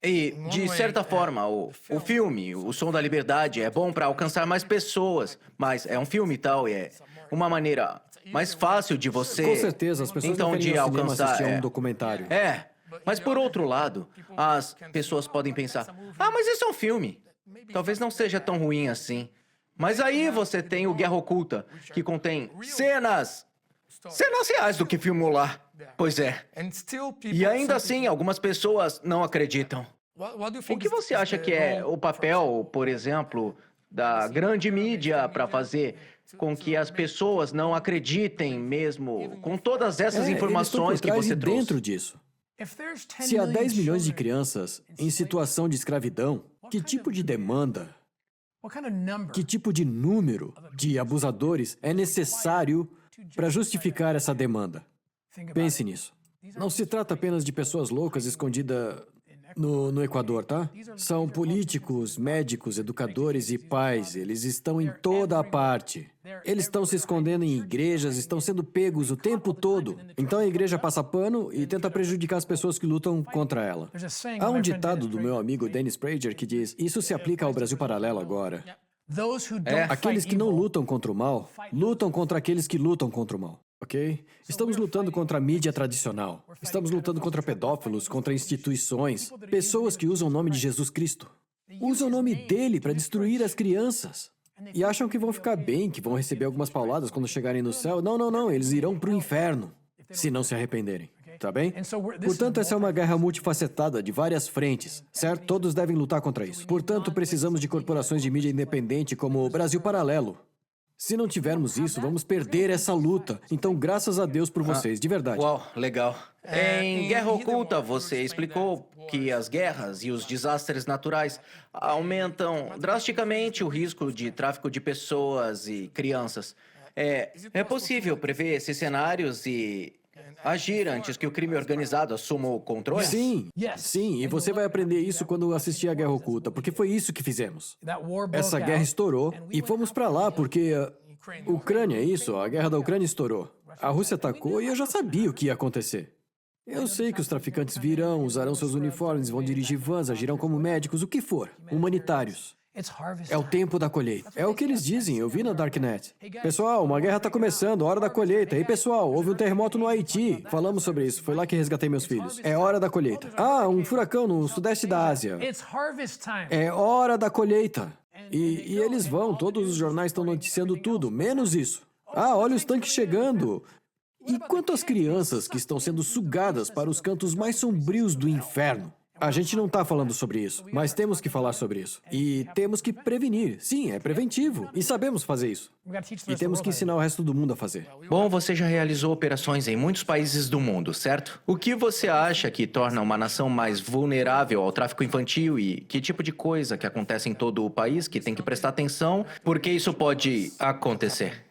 E, de certa forma, o filme, O Som da Liberdade, é bom para alcançar mais pessoas, mas é um filme e tal, e é uma maneira mais fácil de você, Com certeza, as pessoas não então, querem ir de ao cinema alcançar. assistir a um documentário. Mas por outro lado, as pessoas podem pensar: ah, mas isso é um filme. Talvez não seja tão ruim assim. Mas aí você tem o Guerra Oculta, que contém cenas reais do que filmou lá. Pois é. E ainda assim, algumas pessoas não acreditam. O que você acha que é o papel, por exemplo, da grande mídia para fazer com que as pessoas não acreditem mesmo com todas essas Eles estão por informações que trás você e trouxe? dentro disso. Se há 10 milhões de crianças em situação de escravidão, que tipo de demanda, que tipo de número de abusadores é necessário para justificar essa demanda? Pense nisso. Não se trata apenas de pessoas loucas escondidas no Equador, tá? São políticos, médicos, educadores e pais. Eles estão em toda a parte. Eles estão se escondendo em igrejas, estão sendo pegos o tempo todo. Então a igreja passa pano e tenta prejudicar as pessoas que lutam contra ela. Há um ditado do meu amigo Dennis Prager que diz: isso se aplica ao Brasil Paralelo agora. Aqueles que não lutam contra o mal, lutam contra aqueles que lutam contra o mal. Ok? Estamos lutando contra a mídia tradicional. Estamos lutando contra pedófilos, contra instituições, pessoas que usam o nome de Jesus Cristo. Usam o nome dele para destruir as crianças. E acham que vão ficar bem, que vão receber algumas pauladas quando chegarem no céu. Não, não, não. Eles irão para o inferno, se não se arrependerem. Tá bem? Portanto, essa é uma guerra multifacetada de várias frentes, certo? Todos devem lutar contra isso. Portanto, precisamos de corporações de mídia independente como o Brasil Paralelo. Se não tivermos isso, vamos perder essa luta. Então, graças a Deus por vocês, de verdade. Uau, legal. Em Guerra Oculta, você explicou que as guerras e os desastres naturais aumentam drasticamente o risco de tráfico de pessoas e crianças. É possível prever esses cenários e agir antes que o crime organizado assuma o controle? Sim, sim, e você vai aprender isso quando assistir a Guerra Oculta, porque foi isso que fizemos. Essa guerra estourou e fomos pra lá porque Ucrânia, isso, a guerra da Ucrânia estourou. A Rússia atacou e eu já sabia o que ia acontecer. Eu sei que os traficantes virão, usarão seus uniformes, vão dirigir vans, agirão como médicos, o que for, humanitários. É o tempo da colheita. É o que eles dizem, eu vi na Darknet. Pessoal, uma guerra tá começando, hora da colheita. Ei, pessoal, houve um terremoto no Haiti. Falamos sobre isso, foi lá que resgatei meus filhos. É hora da colheita. Ah, um furacão no sudeste da Ásia. É hora da colheita. E eles vão, todos os jornais estão noticiando tudo, menos isso. Ah, olha os tanques chegando. E quanto às crianças que estão sendo sugadas para os cantos mais sombrios do inferno? A gente não está falando sobre isso, mas temos que falar sobre isso. E temos que prevenir. Sim, é preventivo. E sabemos fazer isso. E temos que ensinar o resto do mundo a fazer. Bom, você já realizou operações em muitos países do mundo, certo? O que você acha que torna uma nação mais vulnerável ao tráfico infantil e que tipo de coisa que acontece em todo o país que tem que prestar atenção, porque isso pode acontecer?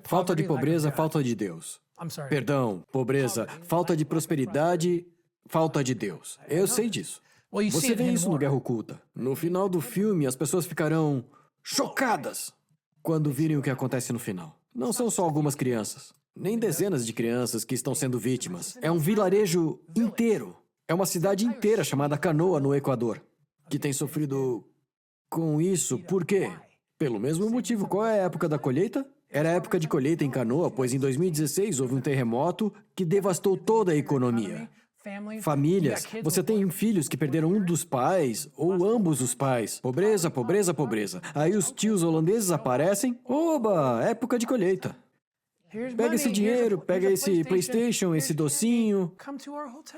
Falta de pobreza, falta de Deus. Perdão, pobreza, falta de prosperidade, falta de Deus. Eu sei disso. Você vê isso no Guerra Oculta. No final do filme, as pessoas ficarão chocadas quando virem o que acontece no final. Não são só algumas crianças, nem dezenas de crianças que estão sendo vítimas. É um vilarejo inteiro. É uma cidade inteira chamada Canoa, no Equador, que tem sofrido com isso. Por quê? Pelo mesmo motivo. Qual é a época da colheita? Era a época de colheita em Canoa, pois em 2016 houve um terremoto que devastou toda a economia. Famílias, você tem filhos que perderam um dos pais ou ambos os pais. Pobreza, pobreza, pobreza. Aí os tios holandeses aparecem. Oba, época de colheita. Pega esse dinheiro, pega esse PlayStation, esse docinho.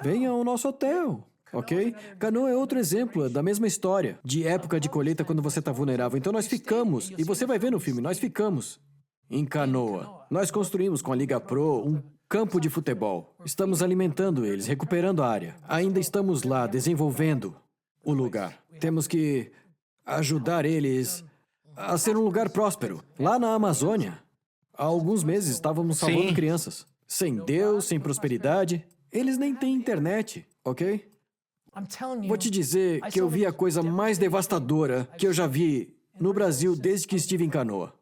Venha ao nosso hotel. Ok? Canoa é outro exemplo da mesma história, de época de colheita quando você está vulnerável. Então nós ficamos, e você vai ver no filme, nós ficamos em Canoa. Nós construímos com a Liga Pro um campo de futebol. Estamos alimentando eles, recuperando a área. Ainda estamos lá, desenvolvendo o lugar. Temos que ajudar eles a ser um lugar próspero. Lá na Amazônia, há alguns meses estávamos salvando Sim. crianças. Sem Deus, sem prosperidade. Eles nem têm internet, ok? Vou te dizer que eu vi a coisa mais devastadora que eu já vi no Brasil desde que estive em Canoa.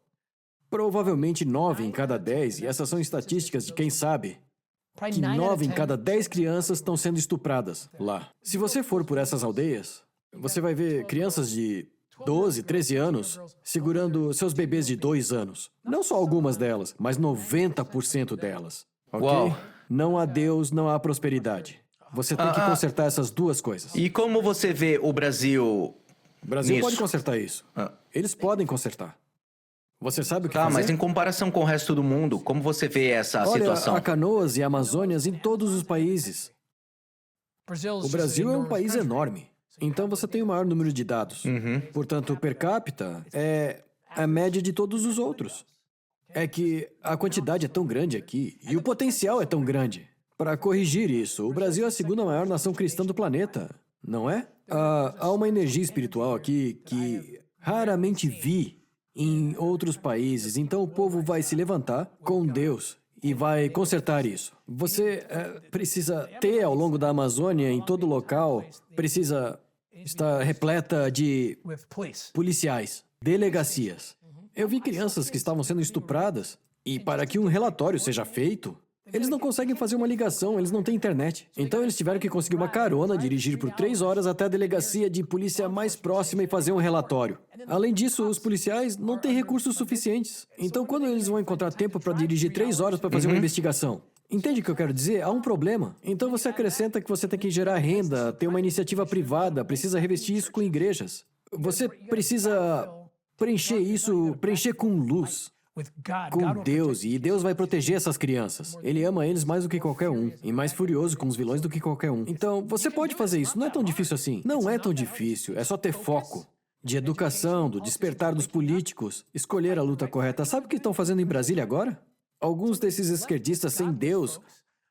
Provavelmente 9 em cada 10, e essas são estatísticas de quem sabe. que 9 em cada 10 crianças estão sendo estupradas lá. Se você for por essas aldeias, você vai ver crianças de 12, 13 anos segurando seus bebês de 2 anos. Não só algumas delas, mas 90% delas. Ok? Uau. Não há Deus, não há prosperidade. Você tem que consertar essas duas coisas. E como você vê o Brasil O Brasil nisso? pode consertar isso. Eles podem consertar. Você sabe o que Tá, fazer? mas em comparação com o resto do mundo, como você vê essa Olha, situação? há Canoas e Amazônias em todos os países. O Brasil é um país enorme. Então você tem o maior número de dados. Portanto, per capita é a média de todos os outros. É que a quantidade é tão grande aqui e o potencial é tão grande. Para corrigir isso, o Brasil é a segunda maior nação cristã do planeta, não é? Há uma energia espiritual aqui que raramente vi em outros países. Então o povo vai se levantar com Deus e vai consertar isso. Você precisa ter ao longo da Amazônia, em todo local, precisa estar repleta de policiais, delegacias. Eu vi crianças que estavam sendo estupradas e para que um relatório seja feito, eles não conseguem fazer uma ligação, eles não têm internet. Então eles tiveram que conseguir uma carona, dirigir por 3 horas até a delegacia de polícia mais próxima e fazer um relatório. Além disso, os policiais não têm recursos suficientes. Então quando eles vão encontrar tempo para dirigir 3 horas para fazer uma investigação? Entende o que eu quero dizer? Há um problema. Então você acrescenta que você tem que gerar renda, ter uma iniciativa privada, precisa revestir isso com igrejas. Você precisa preencher isso, preencher com luz. Com Deus, e Deus vai proteger essas crianças. Ele ama eles mais do que qualquer um, e mais furioso com os vilões do que qualquer um. Então, você pode fazer isso, não é tão difícil assim. Não é tão difícil, é só ter foco. De educação, do despertar dos políticos, escolher a luta correta. Sabe o que estão fazendo em Brasília agora? Alguns desses esquerdistas sem Deus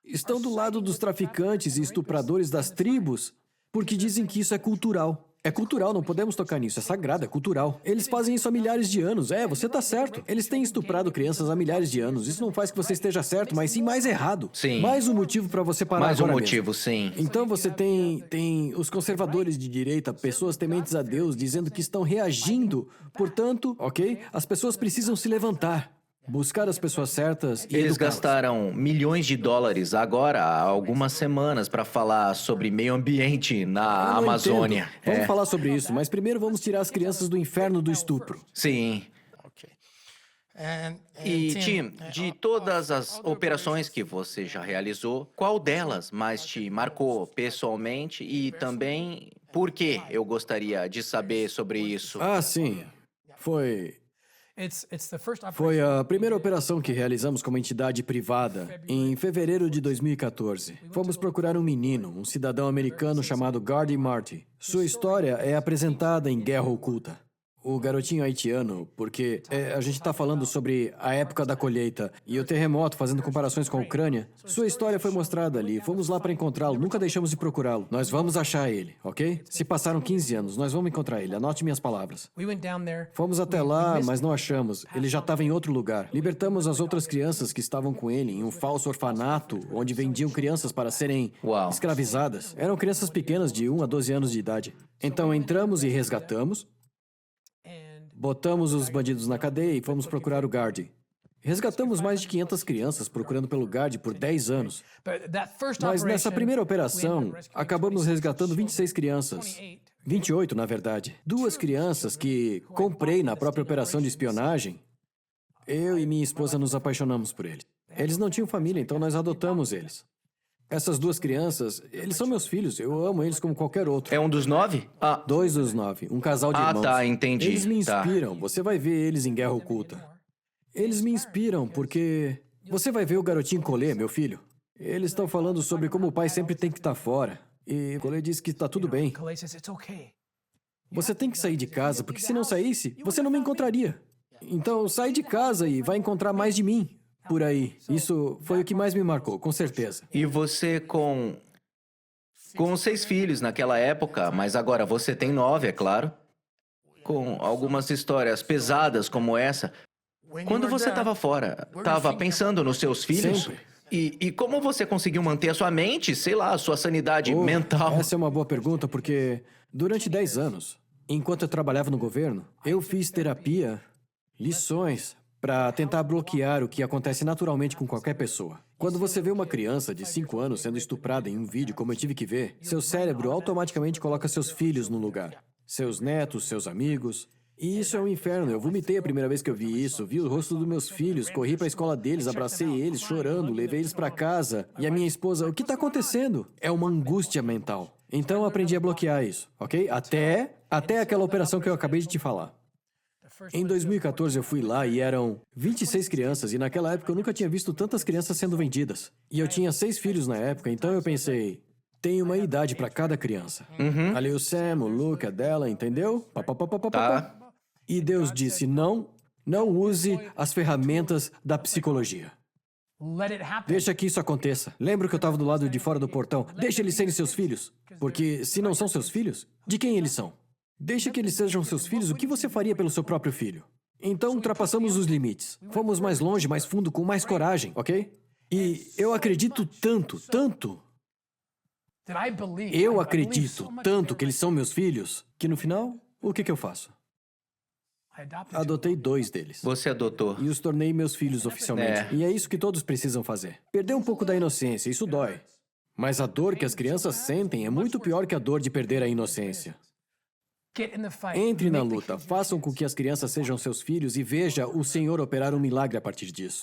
estão do lado dos traficantes e estupradores das tribos porque dizem que isso é cultural. É cultural, não podemos tocar nisso. É sagrado, é cultural. Eles fazem isso há milhares de anos. Você tá certo. Eles têm estuprado crianças há milhares de anos. Isso não faz que você esteja certo, mas sim mais errado. Sim. Mais um motivo para você parar Mais um agora motivo, mesmo. sim. Então você tem os conservadores de direita, pessoas tementes a Deus, dizendo que estão reagindo. Portanto, ok? As pessoas precisam se levantar. Buscar as pessoas certas e Eles educá-las. gastaram milhões de dólares agora, há algumas semanas, para falar sobre meio ambiente na Eu não Amazônia. entendo. Vamos falar sobre isso, mas primeiro vamos tirar as crianças do inferno do estupro. Sim. E, Tim, de todas as operações que você já realizou, qual delas mais te marcou pessoalmente e também por que eu gostaria de saber sobre isso? Sim. Foi a primeira operação que realizamos como entidade privada, em fevereiro de 2014. Fomos procurar um menino, um cidadão americano chamado Gardy Marty. Sua história é apresentada em Guerra Oculta. O garotinho haitiano, porque a gente está falando sobre a época da colheita e o terremoto, fazendo comparações com a Ucrânia. Sua história foi mostrada ali. Fomos lá para encontrá-lo. Nunca deixamos de procurá-lo. Nós vamos achar ele, ok? Se passaram 15 anos, nós vamos encontrar ele. Anote minhas palavras. Fomos até lá, mas não achamos. Ele já estava em outro lugar. Libertamos as outras crianças que estavam com ele em um falso orfanato, onde vendiam crianças para serem escravizadas. Eram crianças pequenas de 1 a 12 anos de idade. Então entramos e resgatamos. Botamos os bandidos na cadeia e fomos procurar o Gardy. Resgatamos mais de 500 crianças procurando pelo Gardy por 10 anos. Mas nessa primeira operação, acabamos resgatando 26 crianças. 28, na verdade. 2 crianças que comprei na própria operação de espionagem. Eu e minha esposa nos apaixonamos por eles. Eles não tinham família, então nós adotamos eles. Essas 2 crianças, eles são meus filhos. Eu amo eles como qualquer outro. É um dos 9? 2 dos 9. Um casal de irmãos. Tá, entendi. Eles me inspiram. Você vai ver eles em Guerra Oculta. Eles me inspiram porque... Você vai ver o garotinho Colê, meu filho. Eles estão falando sobre como o pai sempre tem que estar fora. E Colê diz que está tudo bem. Você tem que sair de casa, porque se não saísse, você não me encontraria. Então, sai de casa e vai encontrar mais de mim. Por aí. Isso foi o que mais me marcou, com certeza. E você com 6 filhos naquela época, mas agora você tem 9, é claro. Com algumas histórias pesadas como essa. Quando você estava fora, estava pensando nos seus filhos? Sempre. E como você conseguiu manter a sua mente, sei lá, a sua sanidade mental? Essa é uma boa pergunta, porque durante 10 anos, enquanto eu trabalhava no governo, eu fiz terapia, lições, para tentar bloquear o que acontece naturalmente com qualquer pessoa. Quando você vê uma criança de 5 anos sendo estuprada em um vídeo, como eu tive que ver, seu cérebro automaticamente coloca seus filhos no lugar. Seus netos, seus amigos. E isso é um inferno. Eu vomitei a primeira vez que eu vi isso. Vi o rosto dos meus filhos, corri para a escola deles, abracei eles, chorando, levei eles para casa. E a minha esposa, o que está acontecendo? É uma angústia mental. Então eu aprendi a bloquear isso, ok? Até aquela operação que eu acabei de te falar. Em 2014 eu fui lá e eram 26 crianças, e naquela época eu nunca tinha visto tantas crianças sendo vendidas. E eu tinha 6 filhos na época, então eu pensei, tem uma idade para cada criança. Ali o Sam, o Luke, a dela, entendeu? Tá. E Deus disse, não use as ferramentas da psicologia. Deixa que isso aconteça. Lembra que eu estava do lado de fora do portão? Deixa eles serem seus filhos. Porque se não são seus filhos, de quem eles são? Deixa que eles sejam seus filhos, o que você faria pelo seu próprio filho? Então ultrapassamos os limites. Fomos mais longe, mais fundo, com mais coragem, ok? E eu acredito tanto. Eu acredito tanto que eles são meus filhos, que no final, o que eu faço? Adotei 2 deles. Você adotou. E os tornei meus filhos oficialmente. E é isso que todos precisam fazer. Perder um pouco da inocência, isso dói. Mas a dor que as crianças sentem é muito pior que a dor de perder a inocência. Entre na luta, façam com que as crianças sejam seus filhos e veja o Senhor operar um milagre a partir disso.